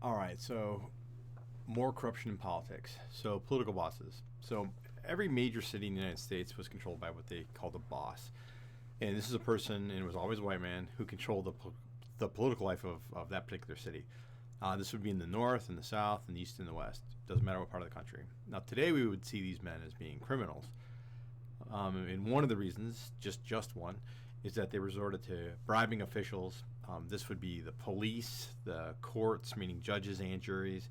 All right, so more corruption in politics. So political bosses. So every major city in the United States was controlled by what they called a boss. And this is a person, and it was always a white man, who controlled the political life of that particular city. This would be in the north, and the south, and the east, and the west. Doesn't matter what part of the country. Now, today we would see these men as being criminals. And one of the reasons, just one, is that they resorted to bribing officials. This would be the police, the courts, meaning judges and juries,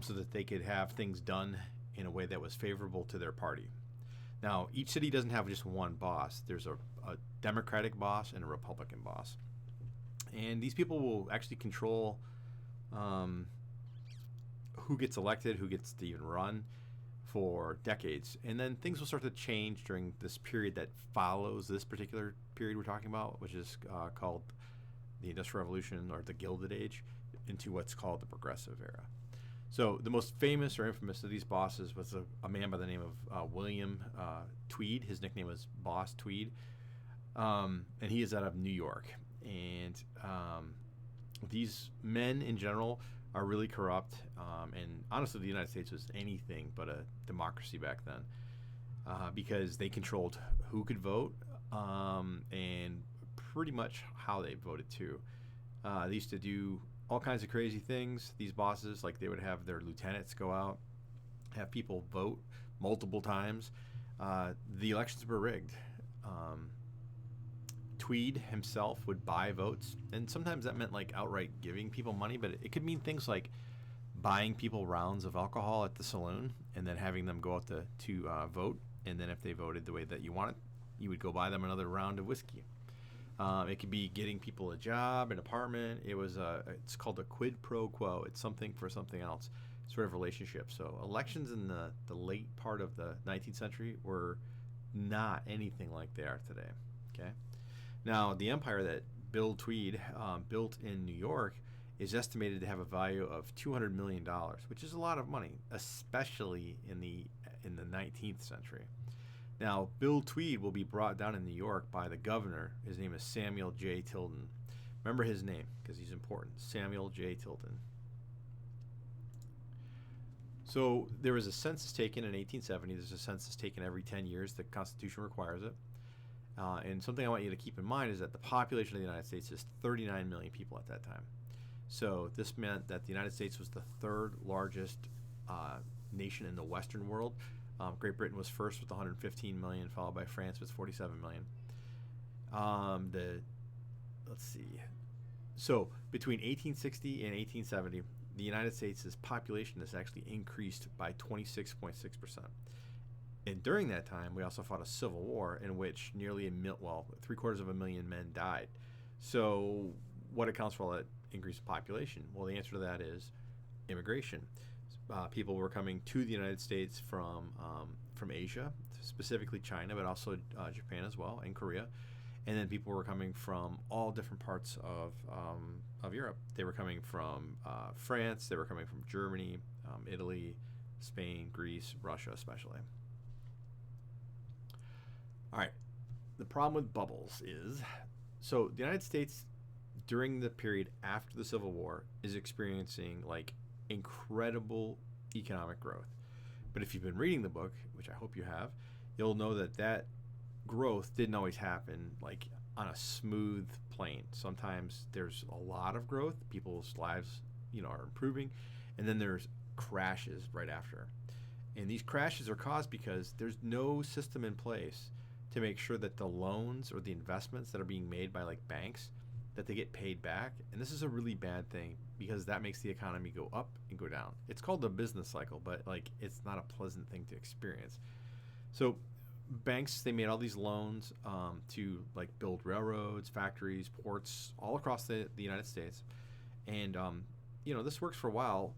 so that they could have things done in a way that was favorable to their party. Now, each city doesn't have just one boss. There's a Democratic boss and a Republican boss. And these people will actually control who gets elected, who gets to even run for decades. And then things will start to change during this period that follows this particular period we're talking about, which is called the Industrial Revolution or the Gilded Age, into what's called the Progressive Era. So the most famous or infamous of these bosses was a man by the name of William Tweed. His nickname was Boss Tweed, and he is out of New York. And these men in general are really corrupt. And honestly, the United States was anything but a democracy back then, because they controlled who could vote, and pretty much how they voted too. They used to do all kinds of crazy things. These bosses, like they would have their lieutenants go out, have people vote multiple times. The elections were rigged. Tweed himself would buy votes, and sometimes that meant like outright giving people money, but it could mean things like buying people rounds of alcohol at the saloon and then having them go out to vote, and then if they voted the way that you wanted, you would go buy them another round of whiskey. It could be getting people a job, an apartment. It's called a quid pro quo. It's something for something else, sort of relationship. So elections in the late part of the 19th century were not anything like they are today. Okay. Now, the empire that Bill Tweed built in New York is estimated to have a value of $200 million, which is a lot of money, especially in the 19th century. Now, Bill Tweed will be brought down in New York by the governor. His name is Samuel J. Tilden. Remember his name because he's important. Samuel J. Tilden. So there was a census taken in 1870. There's a census taken every 10 years. The Constitution requires it. And something I want you to keep in mind is that the population of the United States is 39 million people at that time. So this meant that the United States was the third largest nation in the Western world. Great Britain was first with 115 million, followed by France with 47 million. Let's see. So between 1860 and 1870, the United States' population has actually increased by 26.6%. And during that time, we also fought a civil war in which nearly 750,000 men died. So what accounts for all that increased population? Well, the answer to that is immigration. People were coming to the United States from Asia, specifically China, but also Japan as well, and Korea. And then people were coming from all different parts of Europe. They were coming from France. They were coming from Germany, Italy, Spain, Greece, Russia especially. All right. The problem with bubbles is, so the United States during the period after the Civil War is experiencing like incredible economic growth. But if you've been reading the book, which I hope you have, you'll know that growth didn't always happen like on a smooth plane. Sometimes there's a lot of growth, people's lives, are improving, and then there's crashes right after. And these crashes are caused because there's no system in place to make sure that the loans or the investments that are being made by like banks, that they get paid back. And this is a really bad thing because that makes the economy go up and go down. It's called the business cycle, but like it's not a pleasant thing to experience. So banks, they made all these loans to like build railroads, factories, ports all across the United States. And this works for a while,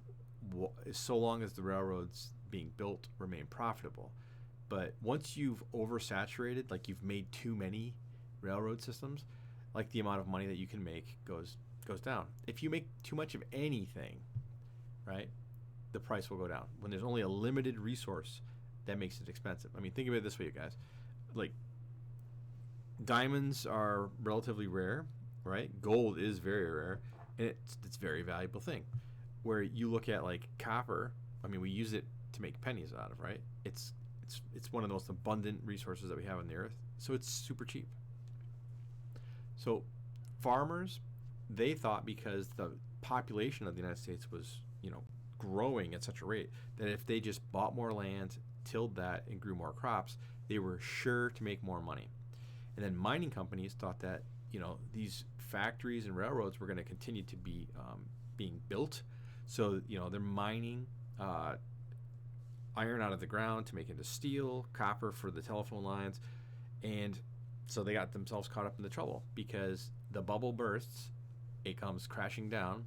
so long as the railroads being built remain profitable. But once you've oversaturated, like you've made too many railroad systems, like the amount of money that you can make goes down. If you make too much of anything, right, the price will go down. When there's only a limited resource, that makes it expensive. I mean, think of it this way, you guys. Like, diamonds are relatively rare, right? Gold is very rare, and it's a very valuable thing. where you look at like copper. I mean, we use it to make pennies out of, right? It's one of the most abundant resources that we have on the earth, so it's super cheap. So farmers, they thought because the population of the United States was, growing at such a rate that if they just bought more land, tilled that, and grew more crops, they were sure to make more money. And then mining companies thought that, these factories and railroads were going to continue to be being built. So, they're mining iron out of the ground to make into steel, copper for the telephone lines. And so they got themselves caught up in the trouble because the bubble bursts, it comes crashing down.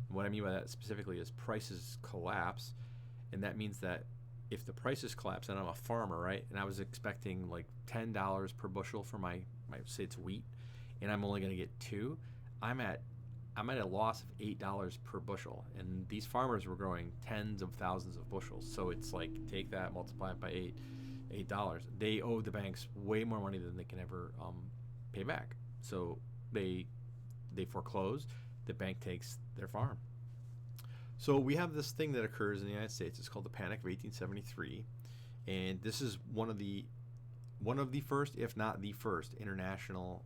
And what I mean by that specifically is prices collapse. And that means that if the prices collapse, and I'm a farmer, right, and I was expecting like $10 per bushel for my say it's wheat, and I'm only going to get $2, I'm at a loss of $8 per bushel. And these farmers were growing tens of thousands of bushels. So it's like, take that, multiply it by $8. They owe the banks way more money than they can ever pay back. So they foreclose. The bank takes their farm. So we have this thing that occurs in the United States. It's called the Panic of 1873, and this is one of the first, if not the first, international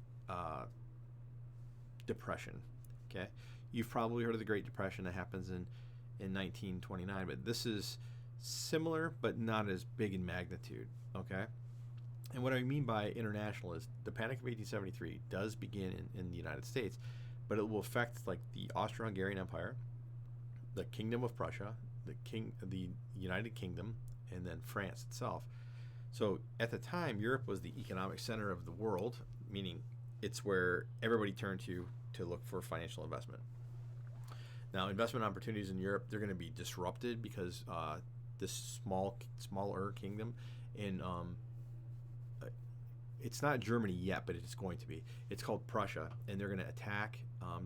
depression. Okay, you've probably heard of the Great Depression that happens in 1929, but this is similar but not as big in magnitude. Okay, and what I mean by international is the Panic of 1873 does begin in the United States, but it will affect like the Austro-Hungarian Empire, the Kingdom of Prussia, the United Kingdom, and then France itself. So at the time, Europe was the economic center of the world, meaning it's where everybody turned to look for financial investment. Now, investment opportunities in Europe, they're going to be disrupted because this smaller kingdom in it's not Germany yet, but it's going to be. It's called Prussia, and they're going to attack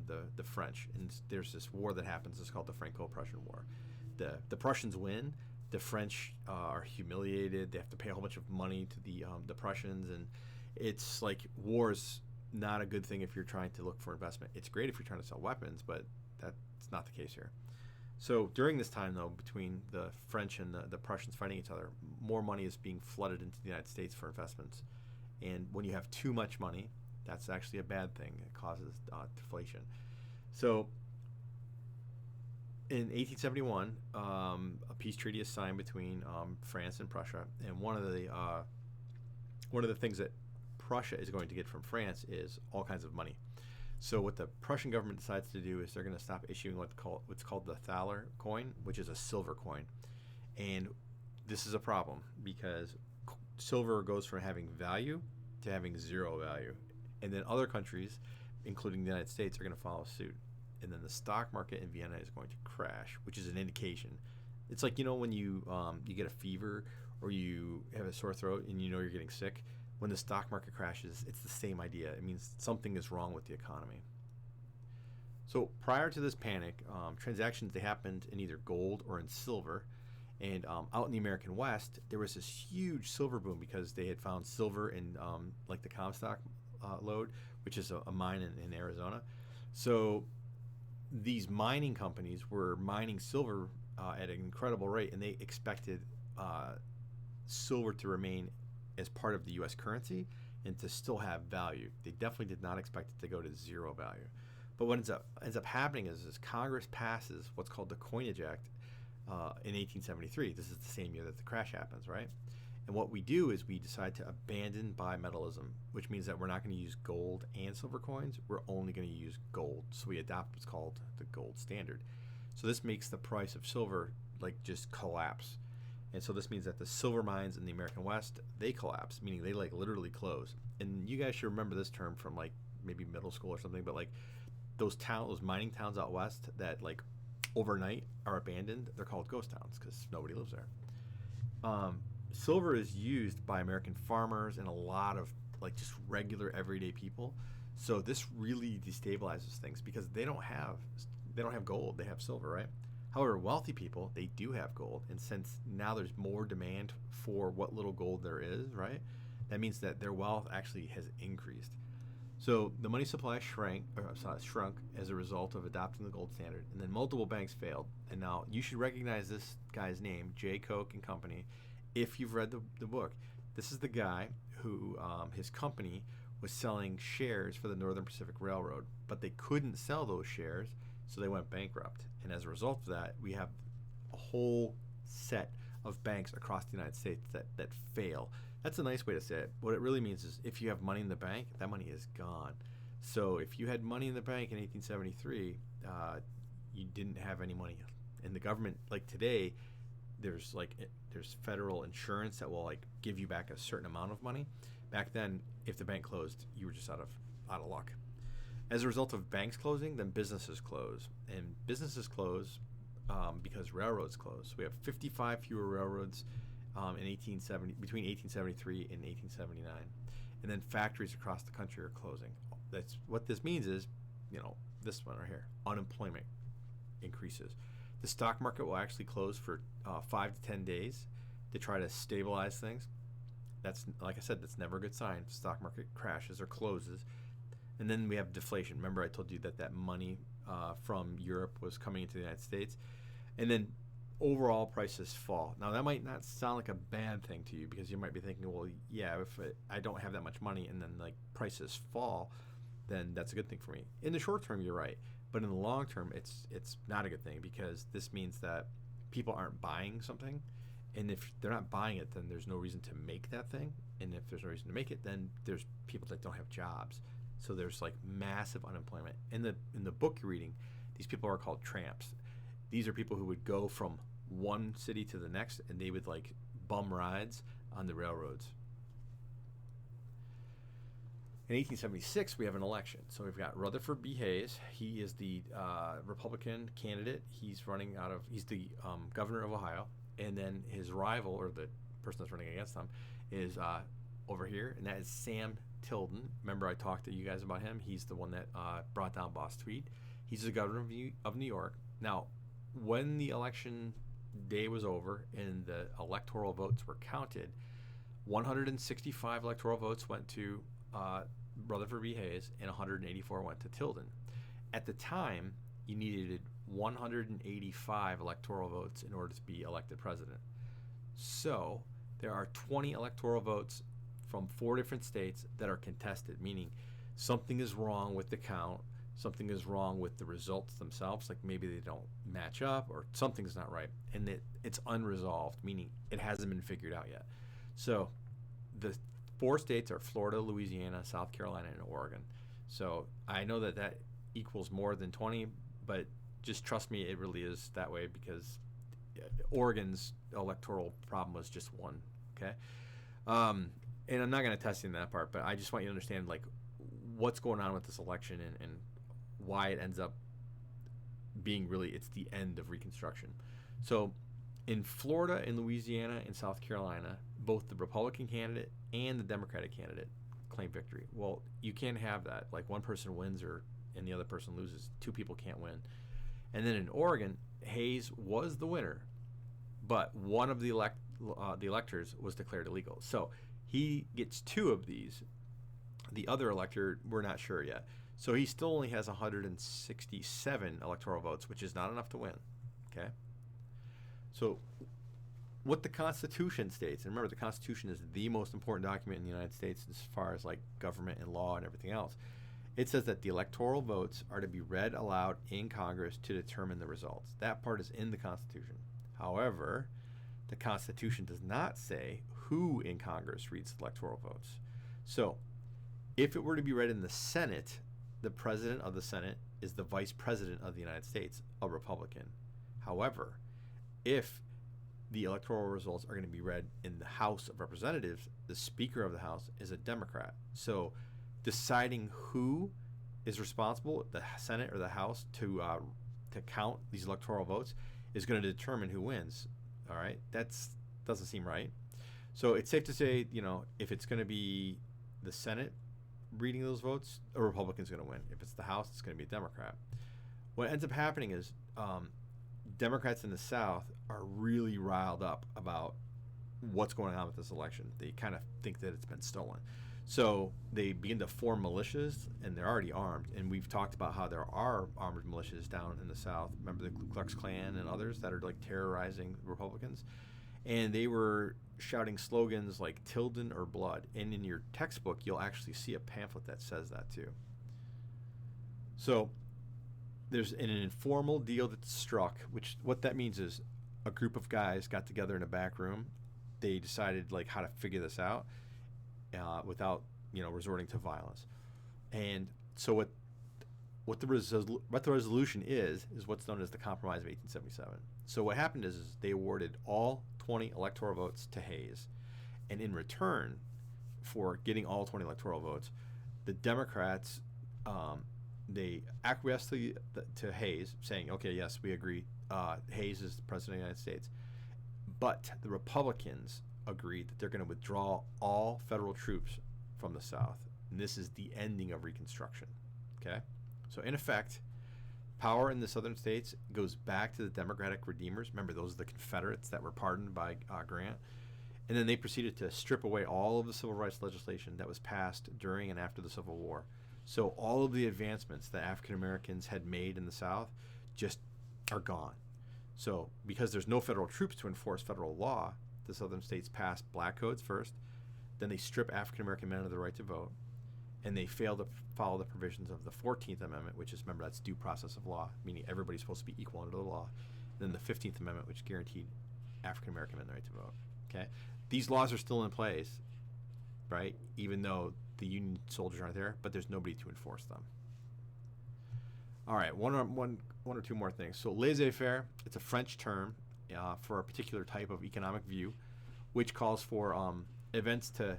the French. And there's this war that happens. It's called the Franco-Prussian War. The Prussians win. The French are humiliated. They have to pay a whole bunch of money to the Prussians, and it's like war's not a good thing if you're trying to look for investment. It's great if you're trying to sell weapons, but that's not the case here. So during this time, though, between the French and the Prussians fighting each other, more money is being flooded into the United States for investments. And when you have too much money, that's actually a bad thing. It causes deflation. So in 1871, a peace treaty is signed between France and Prussia, and one of the things that Prussia is going to get from France is all kinds of money. So what the Prussian government decides to do is they're going to stop issuing what's called the thaler coin, which is a silver coin. And this is a problem because silver goes from having value to having zero value. And then other countries, including the United States, are going to follow suit. And then the stock market in Vienna is going to crash, which is an indication. It's like, when you get a fever or you have a sore throat and you're getting sick. When the stock market crashes, it's the same idea. It means something is wrong with the economy. So prior to this panic, transactions, they happened in either gold or in silver. And out in the American West, there was this huge silver boom because they had found silver in like the Comstock lode, which is a mine in Arizona. So these mining companies were mining silver at an incredible rate, and they expected silver to remain as part of the U.S. currency and to still have value. They definitely did not expect it to go to zero value. But what ends up happening is Congress passes what's called the Coinage Act in 1873. This is the same year that the crash happens, right? And what we do is we decide to abandon bimetallism, which means that we're not going to use gold and silver coins. We're only going to use gold. So we adopt what's called the gold standard. So this makes the price of silver like just collapse. And so this means that the silver mines in the American West, they collapse, meaning they like literally close. And you guys should remember this term from like maybe middle school or something, but like those mining towns out west that like overnight are abandoned, they're called ghost towns because nobody lives there. Silver is used by American farmers and a lot of like just regular everyday people. So this really destabilizes things because they don't have gold, they have silver, right? However, wealthy people, they do have gold, and since now there's more demand for what little gold there is, right, that means that their wealth actually has increased. So the money supply shrunk as a result of adopting the gold standard, and then multiple banks failed. And now you should recognize this guy's name, J. Koch and Company, if you've read the book. This is the guy who his company was selling shares for the Northern Pacific Railroad, but they couldn't sell those shares, so they went bankrupt. And as a result of that, we have a whole set of banks across the United States that fail. That's a nice way to say it. What it really means is if you have money in the bank, that money is gone. So if you had money in the bank in 1873, you didn't have any money in the government. Like today, there's federal insurance that will like give you back a certain amount of money. Back then, if the bank closed, you were just out of luck. As a result of banks closing, then businesses close, and businesses close because railroads close. We have 55 fewer railroads between 1873 and 1879, and then factories across the country are closing. That's what this means is, this one right here, unemployment increases. The stock market will actually close for 5 to 10 days to try to stabilize things. That's, like I said, that's never a good sign. The stock market crashes or closes. And then we have deflation. Remember I told you that money from Europe was coming into the United States. And then overall prices fall. Now that might not sound like a bad thing to you, because you might be thinking, well, yeah, if I don't have that much money and then like prices fall, then that's a good thing for me. In the short term, you're right. But in the long term, it's not a good thing, because this means that people aren't buying something. And if they're not buying it, then there's no reason to make that thing. And if there's no reason to make it, then there's people that don't have jobs. So there's like massive unemployment. In the book you're reading, these people are called tramps. These are people who would go from one city to the next, and they would like bum rides on the railroads. In 1876, we have an election. So we've got Rutherford B. Hayes. He is the Republican candidate. He's the governor of Ohio. And then his rival, or the person that's running against him, is over here, and that is Sam Tilden. Remember I talked to you guys about him? He's the one that brought down Boss Tweed. He's the governor of New York. Now, when the election day was over and the electoral votes were counted, 165 electoral votes went to Rutherford B. Hayes, and 184 went to Tilden. At the time, you needed 185 electoral votes in order to be elected president. So there are 20 electoral votes from 4 different states that are contested, meaning something is wrong with the count, something is wrong with the results themselves, like maybe they don't match up or something's not right, and it's unresolved, meaning it hasn't been figured out yet. So the 4 states are Florida, Louisiana, South Carolina, and Oregon. So I know that equals more than 20, but just trust me, it really is that way, because Oregon's electoral problem was just 1, okay? And I'm not going to test you in that part, but I just want you to understand like what's going on with this election and why it ends up being really, it's the end of Reconstruction. So in Florida and Louisiana and South Carolina, both the Republican candidate and the Democratic candidate claim victory. Well, you can't have that. Like one person wins and the other person loses. 2 people can't win. And then in Oregon, Hayes was the winner, but one of the electors was declared illegal. So he gets 2 of these. The other elector, we're not sure yet. So he still only has 167 electoral votes, which is not enough to win. Okay? So what the Constitution states, and remember the Constitution is the most important document in the United States as far as like government and law and everything else. It says that the electoral votes are to be read aloud in Congress to determine the results. That part is in the Constitution. However, the Constitution does not say who in Congress reads the electoral votes. So if it were to be read in the Senate, the president of the Senate is the vice president of the United States, a Republican. However, if the electoral results are going to be read in the House of Representatives, the Speaker of the House is a Democrat. So deciding who is responsible, the Senate or the House, to count these electoral votes is going to determine who wins. All right, that doesn't seem right. So it's safe to say, if it's going to be the Senate reading those votes, a Republican's going to win. If it's the House, it's going to be a Democrat. What ends up happening is Democrats in the South are really riled up about what's going on with this election. They kind of think that it's been stolen. So they begin to form militias, and they're already armed. And we've talked about how there are armed militias down in the South. Remember the Ku Klux Klan and others that are like terrorizing Republicans? And they were shouting slogans like Tilden or blood. And in your textbook, you'll actually see a pamphlet that says that too. So there's an informal deal that's struck, which what that means is a group of guys got together in a back room. They decided like how to figure this out without resorting to violence. And so what the resolution is what's known as the Compromise of 1877. So what happened is they awarded all 20 electoral votes to Hayes, and in return for getting all 20 electoral votes, the Democrats they acquiesced to Hayes, saying, okay, yes, we agree, Hayes is the president of the United States. But the Republicans agreed that they're going to withdraw all federal troops from the South. And this is the ending of Reconstruction. Okay? So in effect, power in the southern states goes back to the Democratic Redeemers. Remember, those are the Confederates that were pardoned by Grant. And then they proceeded to strip away all of the civil rights legislation that was passed during and after the Civil War. So all of the advancements that African Americans had made in the South just are gone. So because there's no federal troops to enforce federal law, the southern states passed black codes first, then they strip African American men of the right to vote, and they fail to follow the provisions of the 14th Amendment, which is, remember, that's due process of law, meaning everybody's supposed to be equal under the law. And then the 15th Amendment, which guaranteed African American men the right to vote. Okay, these laws are still in place, right? Even though the Union soldiers aren't there, but there's nobody to enforce them. All right, one or two more things. So laissez-faire, it's a French term for a particular type of economic view, which calls for events to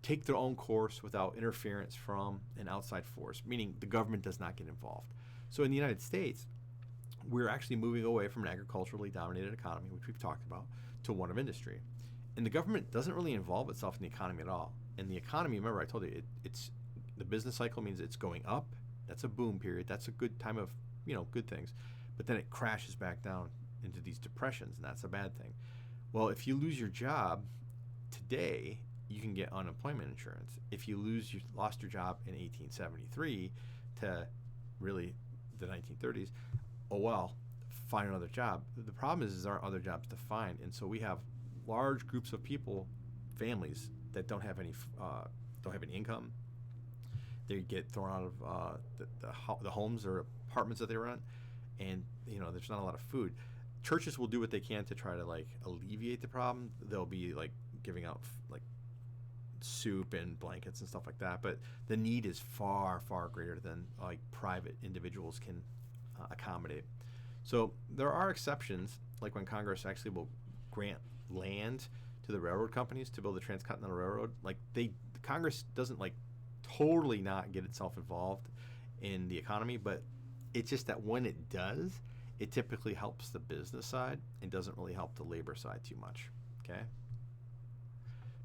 take their own course without interference from an outside force, meaning the government does not get involved. So in the United States, we're actually moving away from an agriculturally dominated economy, which we've talked about, to one of industry. And the government doesn't really involve itself in the economy at all. And the economy, remember I told you, it's the business cycle means it's going up. That's a boom period. That's a good time of, good things. But then it crashes back down into these depressions, and that's a bad thing. Well, if you lose your job today, you can get unemployment insurance. If you lost your job in 1873 to really the 1930s, oh well, find another job. The problem is there aren't other jobs to find, and so we have large groups of people, families that don't have any income. They get thrown out of the homes or apartments that they rent, and there's not a lot of food. Churches will do what they can to try to alleviate the problem. They'll be giving out soup and blankets and stuff like that, but the need is far, far greater than private individuals can accommodate. So there are exceptions, like when Congress actually will grant land to the railroad companies to build the Transcontinental Railroad. Congress doesn't totally not get itself involved in the economy, but it's just that when it does, it typically helps the business side and doesn't really help the labor side too much. Okay?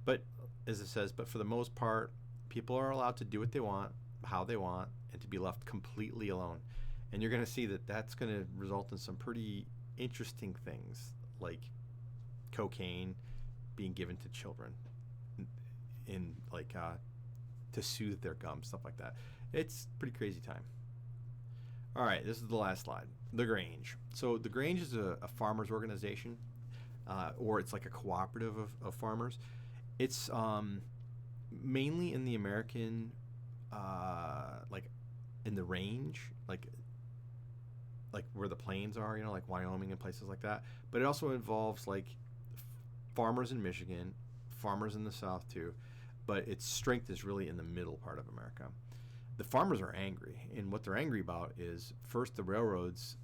But as it says, but for the most part, people are allowed to do what they want, how they want, and to be left completely alone. And you're going to see that that's going to result in some pretty interesting things, like cocaine being given to children in to soothe their gums, stuff like that. It's pretty crazy time. All right, this is the last slide. The Grange. So the Grange is a farmers organization, or it's like a cooperative of farmers. It's mainly in the American, in the range, like where the plains are, like Wyoming and places like that. But it also involves farmers in Michigan, farmers in the South too. But its strength is really in the middle part of America. The farmers are angry, and what they're angry about is, first, the railroads,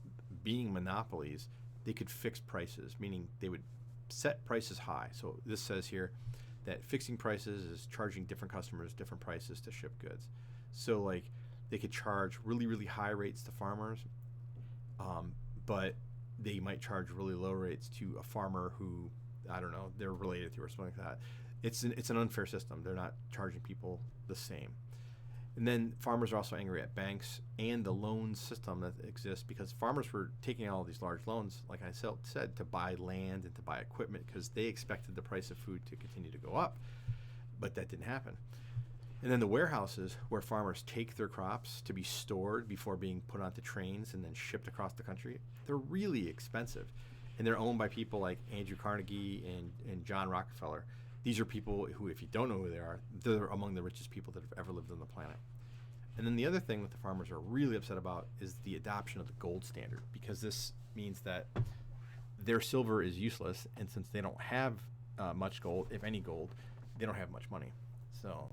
being monopolies, they could fix prices, meaning they would set prices high. So this says here that fixing prices is charging different customers different prices to ship goods. So they could charge really, really high rates to farmers, but they might charge really low rates to a farmer who, I don't know, they're related to or something like that. It's an unfair system. They're not charging people the same. And then farmers are also angry at banks and the loan system that exists, because farmers were taking all these large loans, like I said, to buy land and to buy equipment because they expected the price of food to continue to go up, but that didn't happen. And then the warehouses where farmers take their crops to be stored before being put onto trains and then shipped across the country, they're really expensive. And they're owned by people like Andrew Carnegie and John Rockefeller. These are people who, if you don't know who they are, they're among the richest people that have ever lived on the planet. And then the other thing that the farmers are really upset about is the adoption of the gold standard, because this means that their silver is useless, and since they don't have much gold, if any gold, they don't have much money. So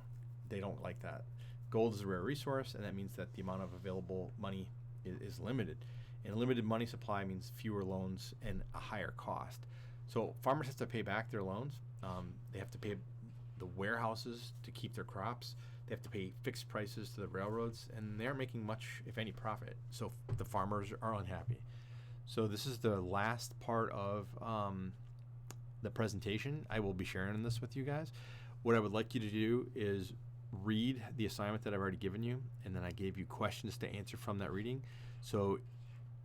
they don't like that. Gold is a rare resource, and that means that the amount of available money is limited. And a limited money supply means fewer loans and a higher cost. So farmers have to pay back their loans. They have to pay the warehouses to keep their crops. They have to pay fixed prices to the railroads, and they aren't making much, if any, profit. So the farmers are unhappy. So this is the last part of the presentation. I will be sharing this with you guys. What I would like you to do is read the assignment that I've already given you, and then I gave you questions to answer from that reading. So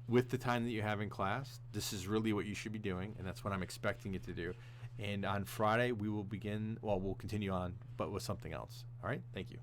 with the time that you have in class, this is really what you should be doing, and that's what I'm expecting you to do. And on Friday, we will begin, well, we'll continue on, but with something else. All right? Thank you.